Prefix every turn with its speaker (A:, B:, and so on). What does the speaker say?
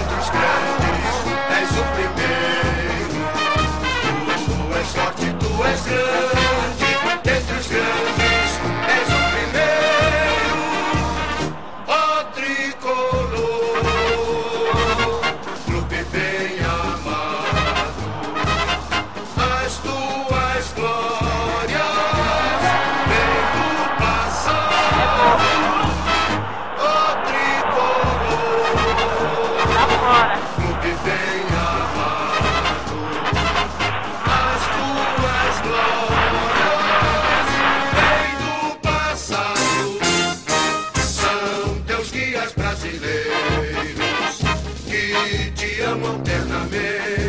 A: dentre os grandes és o primeiro. Tu és forte, tu és grande, dentre os grandes és o primeiro. Ó tricolor, clube bem amado, as tuas glórias vêm do passado. Ó tricolor, clube bem amado, as tuas glórias vêm do passado. São teus guias brasileiros que te amam eternamente.